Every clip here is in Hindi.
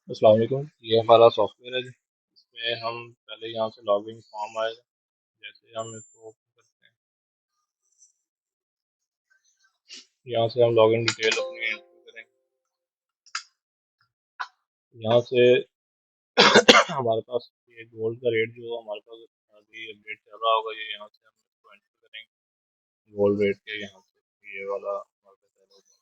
अस्सलाम वालेकुम। ये हमारा सॉफ्टवेयर है जी। इसमें हम पहले यहाँ से लॉगिन फॉर्म आएगा। जैसे हम इसको ओपन करते हैं, यहाँ से हम लॉगिन डिटेल अपनी एंट्री करेंगे। यहाँ से हमारे पास ये गोल्ड का रेट जो हमारे पास अभी अपडेट चल रहा होगा, ये यहाँ से हम इसको एंट्री करेंगे गोल्ड रेट के। यहाँ से ये वाला हमारे पास add होगा।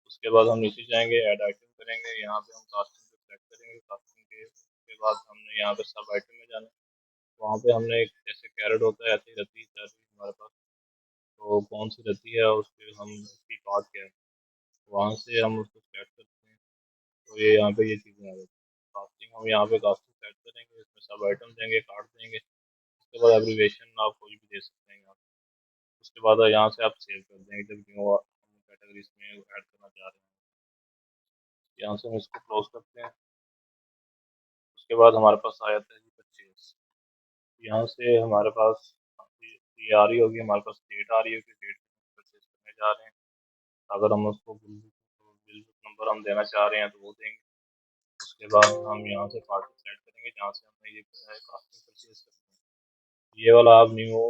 उसके बाद हम नीचे जाएंगे, ऐड आइटम करेंगे। यहाँ पे हम कास्टिंग पे सेलेक्ट करेंगे। कास्टिंग के उसके बाद हमने यहाँ पे सब आइटम में जाना है। वहाँ पे हमने एक जैसे कैरेट होता है, ऐसे ही रत्ती चल रही हमारे पास। तो कौन सी रहती है उसके हम उसकी कार्ड क्या है, वहाँ से हम उसको सेलेक्ट करते हैं। तो ये यहाँ पे ये चीज़ें आ जाती हैं। कास्टिंग हम यहाँ पे कास्टिंग सेलेक्ट करेंगे, इसमें सब आइटम देंगे, कार्ड देंगे। उसके बाद एब्रीवेशन आप कोई भी दे सकते हैं यहाँ पे। उसके बाद यहाँ से आप सेव कर देंगे जब न्यू कैटेगरीज में ऐड करना चाह रहे हैं। यहाँ से हम इसको क्लोज करते हैं। उसके बाद हमारे पास आ जाता है जी परचेज। यहाँ से हमारे पास ये आ रही होगी, हमारे पास डेट आ रही होगी, डेट परचेज करने जा रहे हैं। अगर हम उसको बिल बिल नंबर हम देना चाह रहे हैं तो वो देंगे। उसके बाद हम यहाँ से पार्टी सेलेक्ट करेंगे जहाँ से हमने ये कास्टिंग परचेज करनी है। ये वाला आप न्यू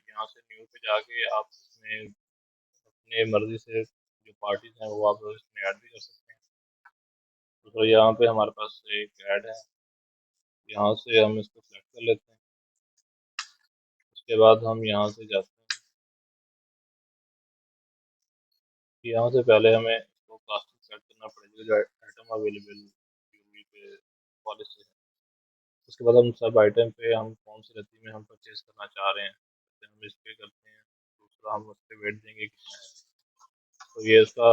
यहाँ से न्यू पे जाके आप इसमें अपने मर्जी से जो पार्टीज हैं वो आप इसमें ऐड भी कर सकते हैं। तो यहाँ पे हमारे पास एक ऐड है, यहाँ से हम इसको सेलेक्ट कर लेते हैं। उसके बाद हम यहाँ से जाते हैं, यहाँ से पहले हमें इसको कास्टिंग सेट करना पड़ेगा जो आइटम अवेलेबल ज्वेलरी पे वाले से है। उसके बाद हम सब आइटम पे हम कौन सी रत्ती में हम परचेज करना चाह रहे हैं, तो हम इस पे करते हैं। दूसरा हम उस पर वेट देंगे कितना है। तो ये इसका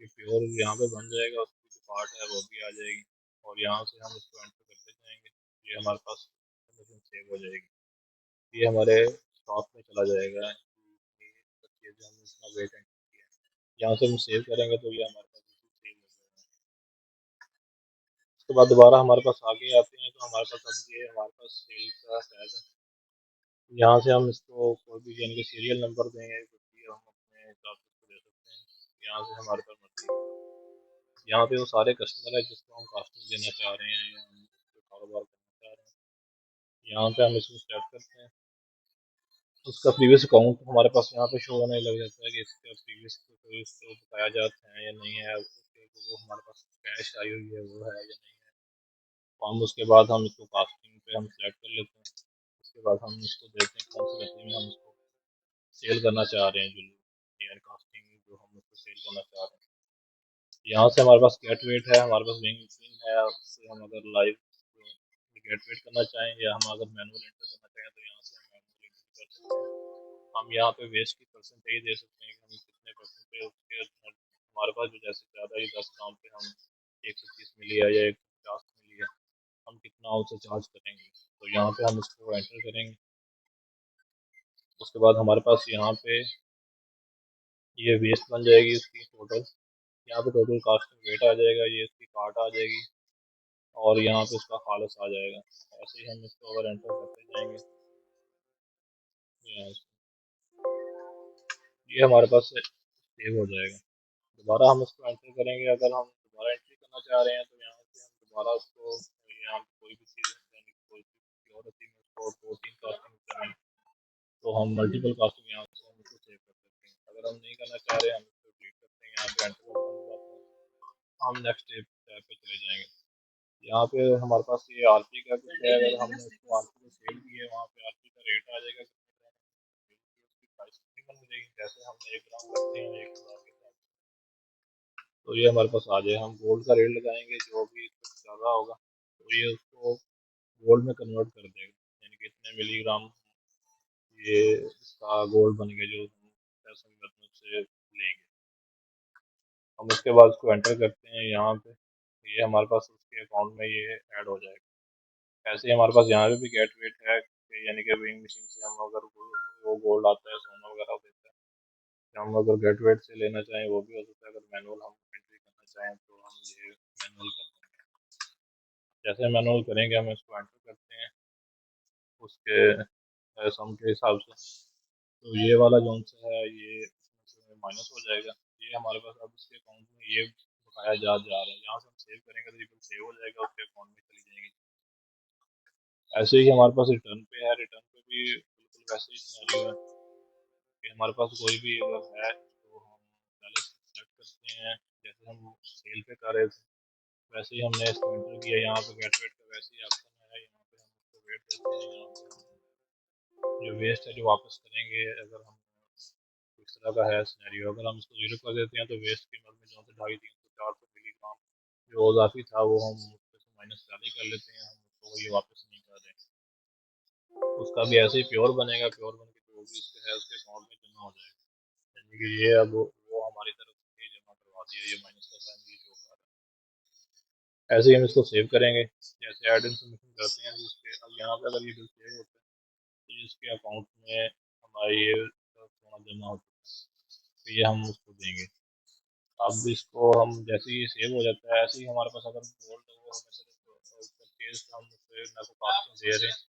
ये प्योर यहाँ पे बन जाएगा, उसकी जो पार्ट है वो भी आ जाएगी। और यहाँ से हम इसको एंटर करते जाएंगे, ये हमारे पास सेव हो जाएगी। ये हमारे स्टॉक में चला जाएगा। ये परचेज हमने इसका वेट एंटर किया है। यहाँ से हम सेव करेंगे तो ये हमारे पास सेव हो जाएगा। उसके बाद दोबारा हमारे पास आगे आते हैं तो हमारे पास अब ये हमारे पास सेल का टैब है। यहाँ से हम इसको कोई भी यानी कि सीरियल नंबर देंगे कुछ भी हम अपने हिसाब से इसको दे सकते हैं। यहाँ से हमारे पास यहाँ पे वो सारे कस्टमर है जिसको हम कास्टिंग देना चाह रहे हैं या हम इसको कारोबार करना चाह रहे हैं। यहाँ पे हम इसको स्टार्ट करते हैं। उसका प्रीवियस अकाउंट हमारे पास यहाँ पे शो होने लग जाता है कि इसका प्रीवियस कोई इसको बताया जाता है या नहीं है, वो हमारे पास कैश आई हुई है वो है या नहीं है। तो हम उसके बाद हम इसको कास्टिंग पे हम सेलेक्ट कर लेते हैं। उसके बाद हम इसको देखते हैं कौन सी कंपनी में हम इसको सेल करना चाह रहे हैं, जो एयर कास्टिंग जो हम उसको सेल करना चाह रहे हैं। यहाँ से हमारे पास गेट वेट है, हमारे पास विंग मशीन है। उससे हम अगर लाइव गेट वेट करना चाहें या हम अगर मैनुअल एंटर करना चाहें तो यहाँ से हम मैनुअल एंटर कर सकते हैं। हम यहाँ पे वेस्ट की परसेंटेज दे सकते हैं कि हम कितने परसेंट पे उसके हमारे पास जो जैसे ज़्यादा ही 10 ग्राम पे हम 130 मिली है या 150 मिली है, हम कितना उसे चार्ज करेंगे। तो यहाँ पे हम इसको एंटर करेंगे। उसके बाद हमारे पास यहाँ पे ये वेस्ट बन जाएगी इसकी टोटल। यहाँ पे टोटल कास्टिंग वेट आ जाएगा, ये इसकी कार्ट आ जाएगी और यहाँ पे इसका खालस आ जाएगा। ऐसे ही हम इसको अगर एंटर करते जाएंगे यहाँ से, ये हमारे पास सेव हो जाएगा। दोबारा हम इसको एंटर करेंगे, अगर हम दोबारा एंट्री करना चाह रहे हैं तो यहाँ से हम दोबारा उसको यहाँ पे कोई भी चीज़ यानी कोई भी और होती है उसको 2-3 कास्टिंग करें तो हम मल्टीपल कास्टिंग यहाँ से हम इसको सेव कर सकते हैं। अगर हम नहीं करना चाह रहे हैं हम इसको डिलीट करते हैं, यहाँ पे एंटर करते हैं, हम नेक्स्ट टैब पे चले जाएंगे। यहाँ पे हमारे पास ये आरपी का कुछ है, अगर हमने उसको आरपी को सेल किया है वहाँ पे आरपी का रेट आ जाएगा उसकी प्राइस कितनी बन जाएगी। जैसे हमने 1 ग्राम करते हैं 1,000 के साथ, तो ये हमारे पास आ जाए। हम गोल्ड का रेट लगाएंगे जो भी ज़्यादा होगा तो ये उसको गोल्ड में कन्वर्ट कर देगा, यानी कि इतने मिलीग्राम ये इसका गोल्ड बनेगा जो हम पैसों की मदद से लेंगे। हम उसके बाद उसको एंटर करते हैं यहाँ पे, ये हमारे पास उसके अकाउंट में ये ऐड हो जाएगा। ऐसे ही हमारे पास यहाँ पे भी गेट वेट है कि यानी कि वेइंग मशीन से हम अगर वो गोल्ड आता है सोना वगैरह देता है, हम अगर गेट वेट से लेना चाहें वो भी हो सकता है। अगर मैनुअल हम एंट्री करना चाहें तो हम ये मैनुअल कर देंगे। जैसे मैनुअल करेंगे हम इसको एंटर करते हैं उसके सम के हिसाब से, तो ये वाला जोन सा है ये माइनस हो जाएगा। ये हमारे पास अब इसके अकाउंट में ये बकाया जात जा रहे हैं। यहाँ से हम सेव करेंगे तो ये बिल सेव हो जाएगा, उसके अकाउंट में चली जाएगी। ऐसे ही हमारे पास रिटर्न पे है, रिटर्न पे भी बिल्कुल वैसे ही सिनेरियो है कि हमारे पास कोई भी अगर है तो हम पहले सेलेक्ट करते हैं, जैसे हम सेल पे कर रहे थे वैसे ही हमने इसको एंटर किया। यहाँ पे गेट वेट का वैसे ही ऑप्शन है, यहाँ पे हम उसको वेट देते हैं। यहाँ पे हम जो वेस्ट है जो वापस करेंगे, अगर हम इस तरह का है सिनेरियो, अगर हम इसको जीरो कर देते हैं तो वेस्ट की मद में जो 250-300-400 मिलीग्राम जो इजाफी था वो हम उससे माइनस पहले कर लेते हैं, हम उसको ये वापस नहीं कर रहे। उसका भी ऐसे ही प्योर बनेगा, प्योर बन के जो भी उसके है उसके अकाउंट में जमा हो जाएगा। यानी कि ये अब वो हमारी तरफ से जमा करवा दिया, ये माइनस का साइन ये शो कर रहा है। ऐसे ही हम इसको सेव करेंगे, जैसे ऐड इन्फॉर्मेशन करते हैं जिसके अब यहाँ पे अगर ये बिल सेव होता है तो इसके अकाउंट में हमारी ये सोना जमा होता है, तो ये हम उसको देंगे। अब इसको हम जैसे ही सेव हो जाता है, ऐसे ही हमारे पास अगर गोल्ड है वो हमें सिर्फ परचेज हम उससे ना को कॉस्ट दे रहे हैं।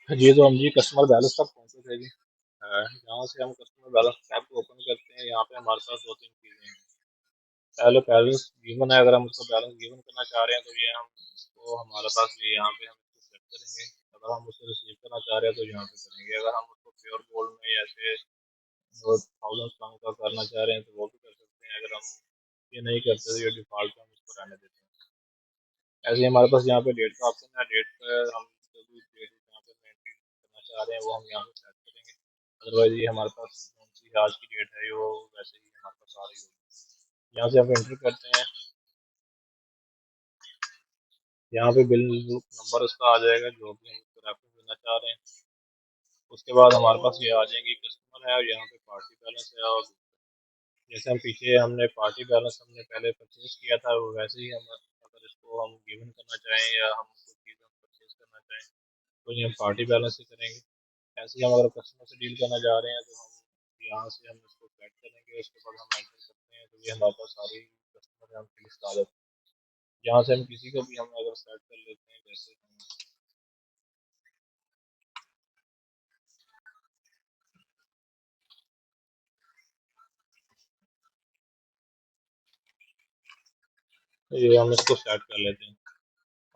जी तो हम जी कस्टमर बैलेंस तक पहुँचे थे जी। यहाँ से हम कस्टमर बैलेंस टैब को ओपन करते हैं। यहाँ पे हमारे पास दो तीन चीज़ें हैं। पहले बैलेंस गिवन है, अगर हम उसको बैलेंस गिवन करना चाह रहे हैं तो ये हम इसको हमारे पास ये यहाँ पे हम इसको सेट करेंगे। अगर हम उसको रिसीव करना चाह रहे हैं तो यहाँ पे करेंगे। अगर हम उसको प्योर गोल्ड में ऐसे 1000 का करना चाह रहे हैं तो वो भी कर सकते हैं। अगर हम ये नहीं करते तो ये डिफ़ॉल्ट हम इसको रहने देते हैं। ऐसे ही हमारे पास यहाँ पे डेट का ऑप्शन है, डेट पर हम जो भी डेट यहाँ पे मेंटेन करना चाह रहे हैं वो हम यहाँ पे सेट करेंगे। अदरवाइज ये हमारे पास कौन सी आज की डेट है वो वैसे ही हमारे पास आ रही होगी। यहाँ से हम एंटर करते हैं, यहाँ पे बिल नंबर उसका आ जाएगा जो भी हम उसको रेफरेंस देना चाह रहे हैं। उसके बाद हमारे पास ये आ जाएंगी कस्टमर है और यहाँ पे पार्टी बैलेंस है। और जैसे हम पीछे हमने पार्टी बैलेंस हमने पहले परचेज किया था वो वैसे ही हम अगर इसको हम गिवन करना चाहें या हम कोई चीज़ हम परचेज करना चाहें तो ये हम पार्टी बैलेंस से करेंगे। ऐसे ही हम अगर कस्टमर से डील करना चाह रहे हैं तो हम यहाँ से हम इसको सेट करेंगे, उसके बाद हम एंटर करते हैं तो ये हमारे पास सारी कस्टमर हम लिस्ट आ जाती है। यहाँ से हम किसी को भी हम अगर सेट कर लेते हैं, जैसे हम ये हम इसको सेट कर लेते हैं।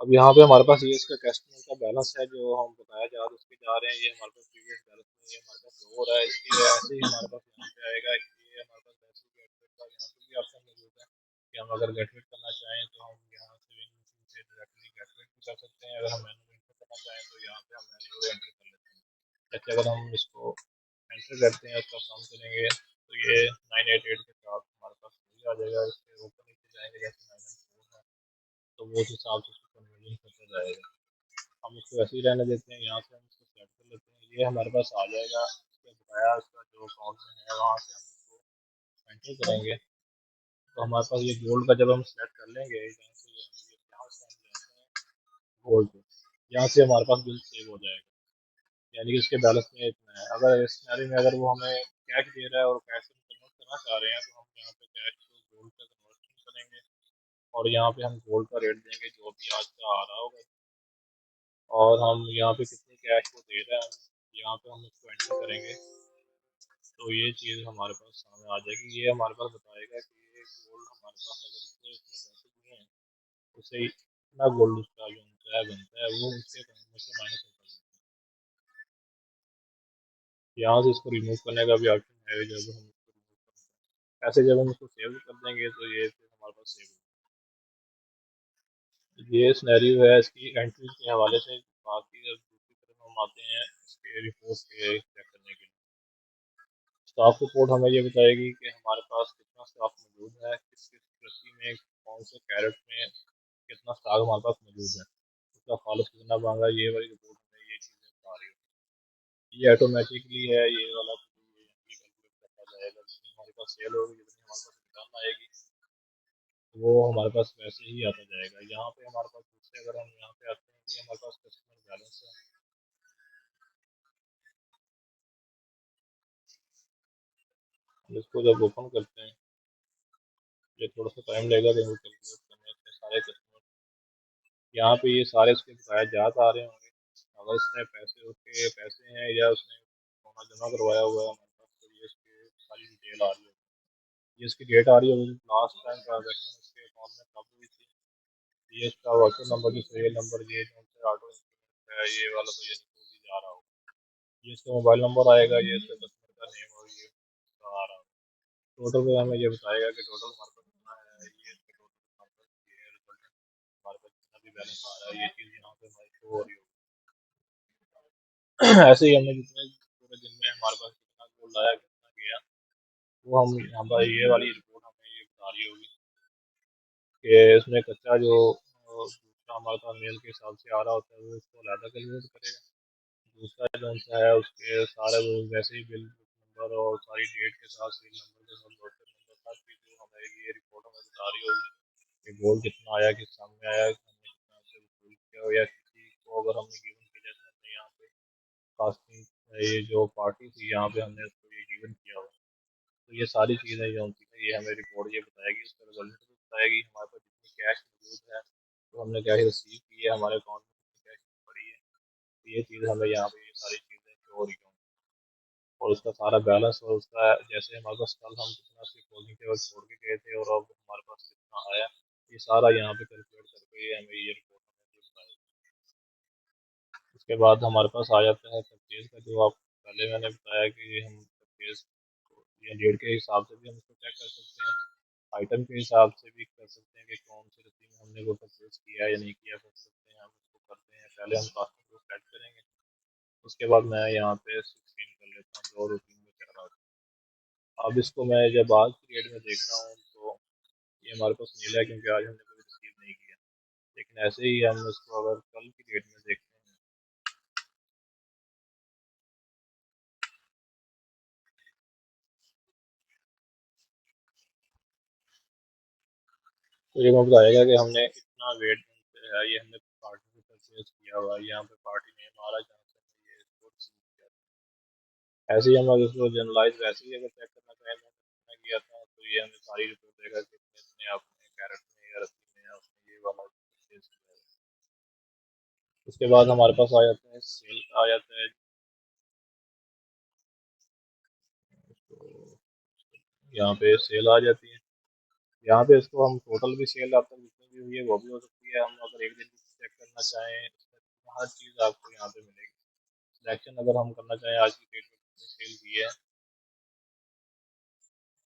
अब यहाँ पे हमारे पास ये इसका कस्टमर का बैलेंस है जो हम बताया जा रहे उसके जा रहे हैं, ये हमारे पास प्रीवियस बैलेंस में ये हमारे पास हो रहा है। इसकी वजह से ही हमारे पास यहाँ पे आएगा कि ये हमारे पास वैसे गेटवेट का यहाँ पे भी ऑप्शन मौजूद है कि हम अगर गेटवेट करना चाहें तो हम यहाँ से डायरेक्टली गेटवेट भी कर सकते हैं। अगर हम मैनुअल एंटर करना चाहें तो यहाँ पे हम मैनुअल एंटर कर लेते हैं। जैसे अगर हम इसको एंटर करते हैं उसका काम करेंगे तो ये 988 के साथ हमारे पास वही आ जाएगा। इसके ऊपर नीचे जाएंगे जैसे 994 है तो वो उस हिसाब से उसको कन्वर्जन करता जाएगा। हम उसको ऐसे ही रहने देते हैं, यहाँ से हम इसको सेट कर लेते हैं, ये हमारे पास आ जाएगा। इसके बकाया उसका जो अकाउंट में है वहाँ से हम इसको एंटर करेंगे तो हमारे पास ये गोल्ड का जब हम सेलेक्ट कर लेंगे यहाँ से यहाँ से हम जाते हैं गोल्ड पे, यहाँ से हमारे पास बिल सेव हो जाएगा। यानी कि इसके बैलेंस में इतना है। अगर इस सिनेरियो में अगर वो हमें कैश दे रहा है और कैश में कन्वर्ट करना चाह रहे हैं तो हम यहाँ पे कैश को गोल्ड का कन्वर्ट करेंगे और यहाँ पे हम गोल्ड का रेट देंगे जो भी आज का आ रहा होगा और हम यहाँ पे कितनी कैश को दे रहे हैं यहाँ पे हम इसको एंटर करेंगे तो ये चीज़ हमारे पास सामने आ जाएगी। ये हमारे पास बताएगा कि ये गोल्ड हमारे पास अगर इतने इतने पैसे दिए हैं उससे इतना गोल्ड उसका जो बनता है वो उसके अकाउंट में से माइनस होता है। यहाँ से इसको रिमूव करने का भी ऑप्शन है, जब हम इसको रिमूव करते हैं ऐसे जब हम इसको सेव कर देंगे तो ये फिर हमारे पास सेव ये सिनेरियो है इसकी एंट्रीज के हवाले से। बाकी अब दूसरी तरफ हम आते हैं इसके रिपोर्ट के चेक करने के लिए। स्टॉक रिपोर्ट हमें ये बताएगी कि हमारे पास कितना स्टॉक मौजूद है, किस किस कृषि में कौन से कैरेट में कितना स्टॉक हमारे पास मौजूद है, उसका फॉलोअप कितना मांगा, ये वाली रिपोर्ट हमें ये चीज़ें बता रही है। ये ऑटोमेटिकली है ये वाला कैलकुलेट करता जाएगा। जितनी हमारे पास सेल होगी, जितनी हमारे पास रिटर्न आएगी वो हमारे पास वैसे ही आता जाएगा। यहाँ पे हमारे पास दूसरे अगर हम यहाँ पे आते हैं कि हमारे पास कस्टमर बैलेंस है, इसको जब ओपन करते हैं ये थोड़ा सा टाइम लगेगा कि कैलकुलेट करने में सारे कस्टमर। यहाँ पे ये सारे इसके बकाया जात आ रहे होंगे अगर इसने पैसे उसके पैसे हैं या उसने सोना जमा करवाया हुआ है हमारे पास, तो ये इसकी सारी डिटेल आ रही है, ये इसकी डेट आ रही है, लास्ट टाइम ट्रांजेक्शन इसके अकाउंट में कब हुई थी, ये इसका वर्चुअल नंबर जो सीरियल नंबर ये जो से ऑटो है ये वाला, तो ये निकल जा रहा होगा, ये इसका मोबाइल नंबर आएगा, ये इसका कस्टमर का नेम और ये इसका आ रहा होगा। टोटल पे हमें ये बताएगा कि टोटल हमारे पास कितना है, ये इसका टोटल हमारे पास ये रिजल्ट हमारे पास जितना भी बैलेंस आ रहा है ये चीज़ यहाँ पे हमारी शो हो रही होगी। ऐसे ही हमने जितने पूरे दिन में हमारे पास कितना गोल्ड आया कितना गया, वो हम यहाँ पर ये वाली रिपोर्ट हमें ये बता रही होगी कि इसमें कच्चा जो दूसरा हमारे पास मेल के हिसाब से आ रहा होता है वो उसको अलहदा कैलकुलेट करेगा, दूसरा जो सा है उसके सारे वो वैसे ही बिल नंबर और सारी डेट के साथ सील नंबर के साथ वर्कर नंबर साथ भी जो हमें ये रिपोर्ट हमें बता रही होगी कि गोल्ड कितना आया, किस सामने आया, हमने कितना से वसूल किया, या किसी को अगर हमने गिवन किया, जैसे हमने यहाँ पे कास्टिंग ये जो पार्टी थी यहाँ पे हमने उसको ये गिवन किया हुआ, तो ये सारी चीज़ें जो होती हैं ये हमें रिपोर्ट ये बताएगी, इसका रिजल्ट भी बताएगी, हमारे पास जितनी कैश मौजूद है तो हमने कैश रिसीव की है, हमारे अकाउंट में कितनी कैश पड़ी है, तो ये चीज़ हमें यहाँ पे ये सारी चीज़ें शो हो रही हैं, और उसका सारा बैलेंस और उसका जैसे हमारे पास कल हम कितना उसकी क्लोजिंग के वक्त छोड़ के गए थे और अब हमारे पास कितना आया, ये सारा यहाँ पे कैलकुलेट करके ये हमें ये रिपोर्ट हमें बताएगी। उसके बाद हमारे पास आ जाता है परचेज का, जो आप पहले मैंने बताया कि हम परचेज या डेट के हिसाब से भी हम इसको चेक कर सकते हैं, आइटम के हिसाब से भी कर सकते हैं कि कौन सी रसीद में हमने वो परचेज किया है या नहीं किया, कर सकते हैं हम उसको करते हैं, पहले हम कास्टिंग को सेट करेंगे, उसके बाद मैं यहाँ पे 16 कर लेता हूँ जो रूटीन में चल रहा था। अब इसको मैं जब आज की डेट में देखता हूँ तो ये हमारे पास नीला है क्योंकि आज हमने कोई रिसीव नहीं किया, लेकिन ऐसे ही हम इसको अगर कल की डेट में देखते हैं तो ये मुझे बताएगा कि हमने इतना वेट है, ये हमने पार्टी से परचेज किया हुआ है, यहाँ पे पार्टी नेम आ रहा है जहाँ से हमने ये इसको रिसीव किया था। ऐसे ही हम अगर इसको जनरलाइज वैसे ही अगर चेक करना चाहें तो कितना किया था, तो ये हमें सारी रिपोर्ट देगा कि इतने इतने आपने कैरेट में या रस्सी में आपने ये वाला परचेज किया है। उसके बाद हमारे पास आ जाता है सेल आ जाता है, तो यहाँ पे सेल आ जाती है, यहाँ पे इसको हम टोटल भी सेल आप तक जितनी भी हुई है वो भी हो सकती है, हम अगर एक दिन चेक करना चाहें हर चीज़ आपको यहाँ पे मिलेगी, सिलेक्शन अगर हम करना चाहें आज की डेट में कितनी सेल की है,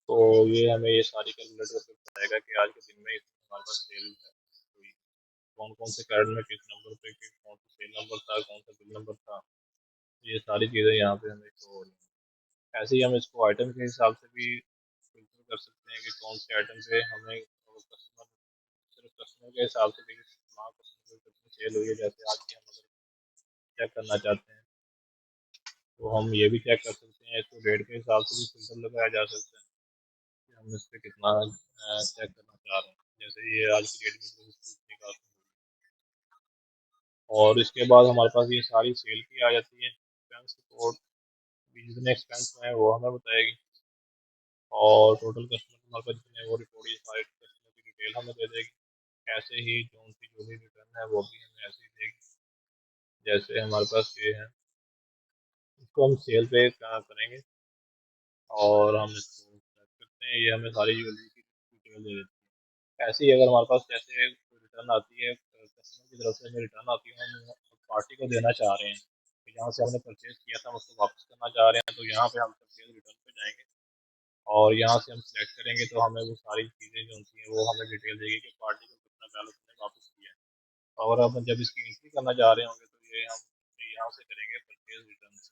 तो ये हमें ये सारी कैलकुलेट करके बताएगा कि आज के दिन में हमारे पास सेल हुई, कौन कौन से कैरेट में किस नंबर पे कौन सा सेल नंबर था, कौन सा बिल नंबर था, ये सारी चीज़ें यहाँ पे हमें शो हो रही हैं। ऐसे ही हम इसको आइटम के हिसाब से भी फिल्टर कर सकते हैं कि कौन से आइटम पे हमें कस्टमर सिर्फ कस्टमर के हिसाब से भी वहाँ कस्टमर को कितनी सेल हुई है, जैसे आज की हम अगर चेक करना चाहते हैं तो हम ये भी चेक कर सकते हैं, इसको रेट के हिसाब से भी फिल्टर लगाया जा सकता है कि हम इस पर कितना चेक करना चाह रहे हैं, जैसे ये आज की डेट में निकाल, और इसके बाद हमारे पास ये सारी सेल की आ जाती है, एक्सपेंस रिपोर्ट भी जितने एक्सपेंस हैं वो हमें बताएगी, और टोटल कस्टमर हमारे पास जितने वो रिपोर्ट ये सारे कस्टमर की डिटेल हमें दे देगी, ऐसे ही जो भी रिटर्न है वो भी हमें ऐसे ही देगी, जैसे हमारे पास ये है इसको हम सेल पे करेंगे और हम इसको सेट करते हैं, ये हमें सारी ज्वेलरी की डिटेल दे देती है। ऐसे ही अगर हमारे पास जैसे रिटर्न आती है कस्टमर की तरफ से हमें रिटर्न आती है, हम पार्टी को देना चाह रहे हैं कि जहाँ से हमने परचेज किया था हम उसको वापस करना चाह रहे हैं, तो यहाँ पे हम परचेज रिटर्न पे जाएंगे और यहाँ से हम सिलेक्ट करेंगे तो हमें वो सारी चीज़ें जो होती हैं वो हमें डिटेल देगी कि पार्टी को कितना बैलेंस हमने वापस किया है, और अब जब इसकी एंट्री करना चाह रहे होंगे तो ये हम यहाँ से करेंगे परचेज रिटर्न से,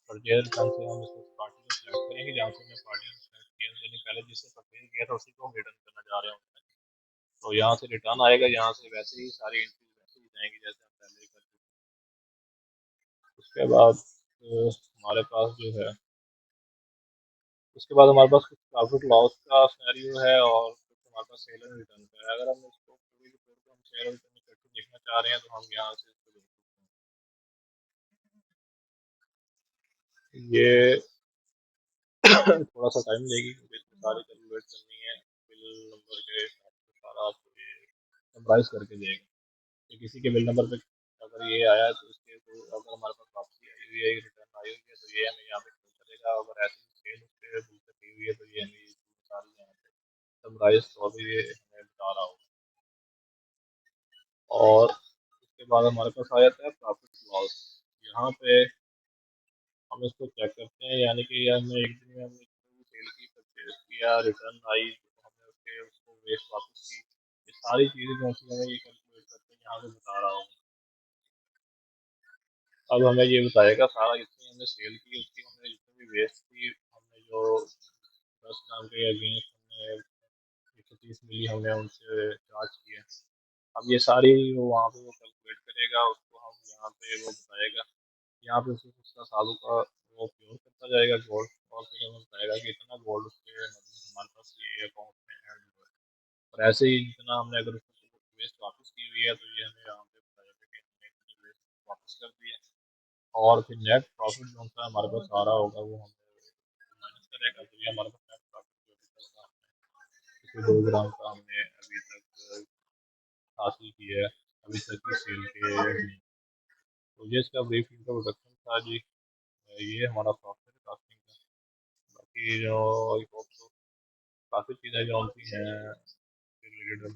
परचेज रिटर्न से हम इसको पार्टी को सिलेक्ट करेंगे जहाँ से हमने पार्टी को सिलेक्ट किया, यानी पहले जिससे परचेज किया था उसी को हम रिटर्न करना चाह रहे होंगे, तो यहाँ से रिटर्न आएगा, यहाँ से वैसे ही सारी एंट्री वैसे ही जाएंगी जैसे हम पहले ही कर चुके हैं। उसके बाद हमारे पास जो है उसके बाद हमारे पास कुछ प्रॉफिट लॉस का सिनेरियो है और कुछ हमारे पास सेल एंड रिटर्न का है, अगर हम इसको पूरी रिपोर्ट को हम सेल एंड रिटर्न करके देखना चाह रहे हैं तो हम यहाँ से इसको देख सकते हैं, ये थोड़ा सा टाइम लेगी क्योंकि इसमें सारी कैलकुलेट करनी है, बिल नंबर के हिसाब से सारा आपको ये समराइज करके देगा कि किसी के बिल नंबर पे अगर ये आया तो इसके तो अगर हमारे पास वापसी आई हुई है, रिटर्न आई हुई है, तो ये हमें यहाँ पे शो करेगा। अगर ऐसे सेल उस पर बिल्कुल की हुई है तो ये हमें सारी यहाँ पे समराइज तो अभी ये हमें बता रहा होगा। और उसके बाद हमारे पास आ जाता है प्रॉफिट लॉस। यहाँ पे हम इसको चेक करते हैं, यानी कि हमने एक दिन में हमने सेल की, परचेज किया, रिटर्न आई, तो हमने उसको वेस्ट वापस की, ये सारी चीज़ें जो हमें ये कैलकुलेट करते हैं यहाँ पे बता रहा हूँ। अब हमें ये बताएगा सारा जितनी हमने सेल की उसकी हमने जितनी भी वेस्ट की, हमने जो 10 ग्राम के अगेंस्ट हमने 130 मिली हमने उनसे चार्ज किया। अब ये सारी वो वहाँ पे वो कैलकुलेट करेगा, उसको हम यहाँ पे वो बताएगा, यहाँ पे उसको उसका सालों का वो प्योर करता जाएगा गोल्ड, और फिर हमें बताएगा कि इतना गोल्ड उसके मतलब हमारे पास ये अकाउंट में ऐड हुआ है। और ऐसे ही जितना हमने अगर उसको वेस्ट वापस की हुई है तो ये हमें यहाँ पे बताएगा कि हमने इतनी वेस्ट वापस कर दी है। और फिर नेट प्रॉफिट जो सा हमारे पास आ रहा होगा वो हमें माइनस करेगा, तो ये हमारे पास नेट प्रॉफिट जो भी 2 ग्राम का हमने अभी तक हासिल किया है अभी तक की सेल के। तो ये इसका ब्रीफ इंट्रोडक्शन था जी। ये हमारा सॉफ्टवेयर कास्टिंग का। बाकी जो आई होप सो काफ़ी चीज़ें जो होती हैं रिलेटेड